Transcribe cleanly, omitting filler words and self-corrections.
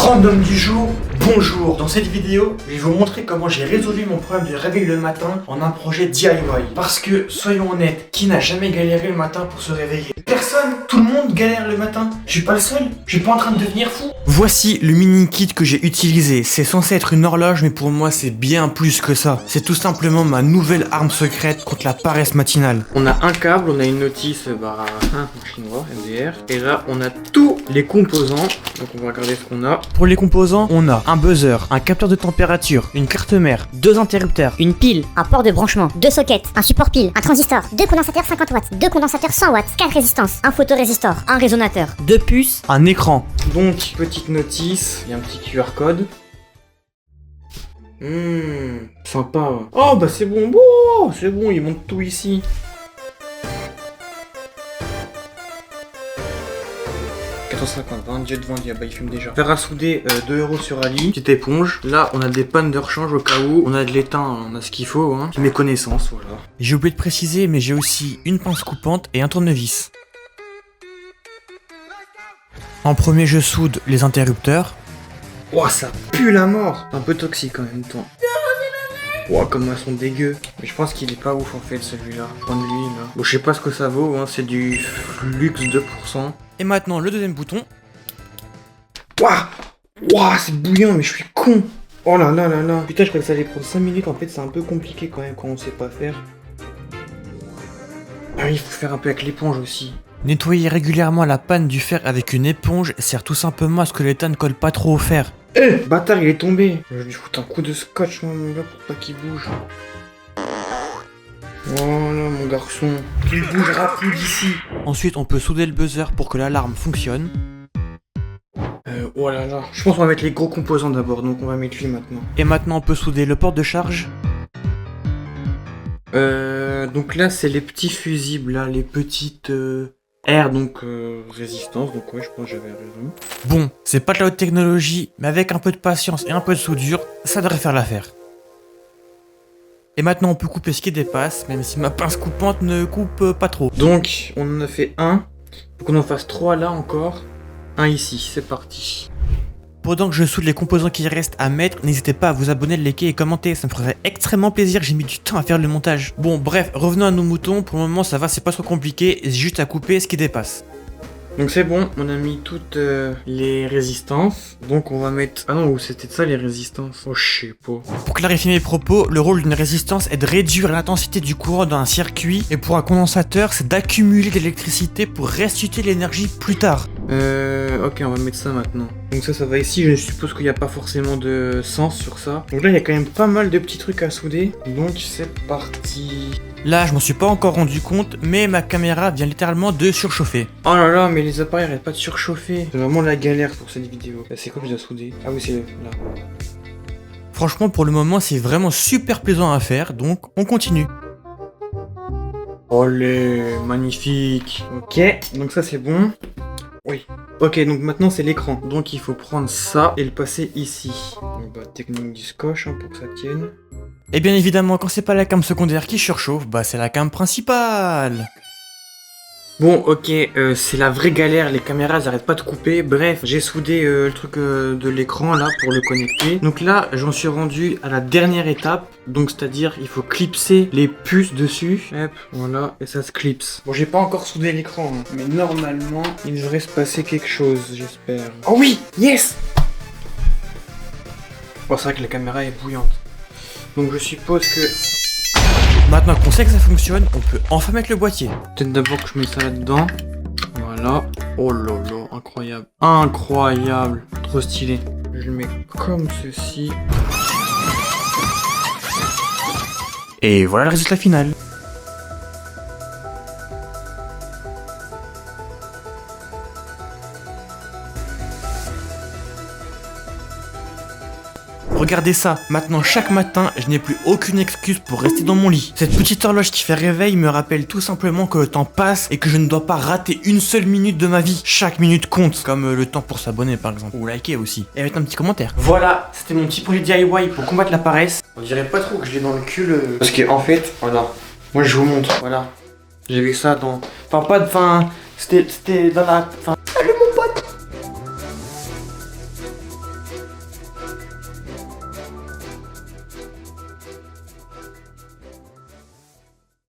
Random du jour, bonjour. Dans cette vidéo, je vais vous montrer comment j'ai résolu mon problème de réveil le matin en un projet DIY. Parce que, soyons honnêtes, qui n'a jamais galéré le matin pour se réveiller? Personne, tout le monde galère le matin. Je suis pas le seul, je suis pas en train de devenir fou. Voici le mini kit que j'ai utilisé. C'est censé être une horloge, mais pour moi c'est bien plus que ça. C'est tout simplement ma nouvelle arme secrète contre la paresse matinale. On a un câble, on a une notice en chinois, MDR. Et là, on a tous les composants. Donc on va regarder ce qu'on a. Pour les composants, on a un buzzer, un capteur de température, une carte mère, 2 interrupteurs, une pile, un port de branchement, 2 sockets, un support pile, un transistor, 2 condensateurs 50 watts, 2 condensateurs 100 watts, 4 résistances, un photorésistor, un résonateur, 2 puces, un écran. Donc, petite notice, il y a un petit QR code. Sympa. Oh bah c'est bon, c'est bon, il monte tout ici. Dieu de vendu, bah il fume déjà. Faire à souder 2 € sur Ali. Petite éponge. Là, on a des pannes de rechange au cas où. On a de l'étain, on a ce qu'il faut. Hein. Mes connaissances, voilà. J'ai oublié de préciser, mais j'ai aussi une pince coupante et un tournevis. En premier, je soude les interrupteurs. Ouah, ça pue la mort. C'est un peu toxique en même temps. Ouah, comme elles sont dégueu. Mais je pense qu'il est pas ouf en fait celui-là. Point de lui là. Bon, je sais pas ce que ça vaut, hein. C'est du luxe 2%. Et maintenant le deuxième bouton. Ouah, c'est bouillant, mais je suis con. Oh là là là là. Putain, je croyais que ça allait prendre 5 minutes. En fait, c'est un peu compliqué quand même quand on sait pas faire. Ah, il faut faire un peu avec l'éponge aussi. Nettoyer régulièrement la panne du fer avec une éponge sert tout simplement à ce que l'étain ne colle pas trop au fer. Bâtard, il est tombé. Je vais lui foutre un coup de scotch, moi, mon gars, pour pas qu'il bouge. Voilà, mon garçon. Il bougera plus d'ici. Ensuite, on peut souder le buzzer pour que l'alarme fonctionne. Oh là là. Je pense qu'on va mettre les gros composants d'abord, donc on va mettre lui maintenant. Et maintenant, on peut souder le port de charge. Donc là, c'est les petits fusibles, là, les petites... R, donc résistance, donc ouais, je pense que j'avais raison. Bon, c'est pas de la haute technologie, mais avec un peu de patience et un peu de soudure, ça devrait faire l'affaire. Et maintenant on peut couper ce qui dépasse, même si ma pince coupante ne coupe pas trop. Donc, on en a fait un, faut qu'on en fasse 3 là encore, un ici, c'est parti. Pendant que je soude les composants qui restent à mettre, n'hésitez pas à vous abonner, liker et commenter, ça me ferait extrêmement plaisir, j'ai mis du temps à faire le montage. Bon bref, revenons à nos moutons, pour le moment ça va, c'est pas trop compliqué, c'est juste à couper ce qui dépasse. Donc c'est bon, on a mis toutes les résistances, donc on va mettre... Ah non, c'était ça les résistances? Oh je sais pas. Pour clarifier mes propos, le rôle d'une résistance est de réduire l'intensité du courant dans un circuit, et pour un condensateur, c'est d'accumuler de l'électricité pour restituer l'énergie plus tard. Ok, on va mettre ça maintenant. Donc ça va ici, je suppose qu'il n'y a pas forcément de sens sur ça. Donc là, il y a quand même pas mal de petits trucs à souder. Donc c'est parti. Là, je m'en suis pas encore rendu compte, mais ma caméra vient littéralement de surchauffer. Oh là là, mais les appareils arrêtent pas de surchauffer. C'est vraiment la galère pour cette vidéo. C'est quoi que je dois souder? Ah oui, c'est là. Franchement, pour le moment, c'est vraiment super plaisant à faire, donc on continue. Olé, magnifique. Ok, donc ça c'est bon. Oui. Ok, donc maintenant c'est l'écran. Donc il faut prendre ça et le passer ici. Donc bah technique du scotch pour que ça tienne. Et bien évidemment, quand c'est pas la cam secondaire qui surchauffe, bah c'est la cam principale. Bon, ok, c'est la vraie galère, les caméras elles arrêtent pas de couper. Bref, j'ai soudé le truc de l'écran là pour le connecter. Donc là, j'en suis rendu à la dernière étape. Donc c'est-à-dire, il faut clipser les puces dessus. Hop, voilà, et ça se clipse. Bon, j'ai pas encore soudé l'écran, hein, mais normalement, il devrait se passer quelque chose, j'espère. Oh oui, yes. Bon, c'est vrai que la caméra est bouillante. Donc je suppose que... Maintenant qu'on sait que ça fonctionne, on peut enfin mettre le boîtier. Peut-être d'abord que je mets ça là-dedans. Voilà. Oh là là, incroyable. Incroyable. Trop stylé. Je le mets comme ceci. Et voilà le résultat final. Regardez ça, maintenant chaque matin, je n'ai plus aucune excuse pour rester dans mon lit. Cette petite horloge qui fait réveil me rappelle tout simplement que le temps passe et que je ne dois pas rater une seule minute de ma vie. Chaque minute compte, comme le temps pour s'abonner par exemple, ou liker aussi. Et avec un petit commentaire. Voilà, c'était mon petit projet DIY pour combattre la paresse. On dirait pas trop que je l'ai dans le cul Parce que en fait, voilà, moi je vous montre, voilà. J'ai vu ça dans... Enfin pas de... Enfin, c'était dans la... Enfin...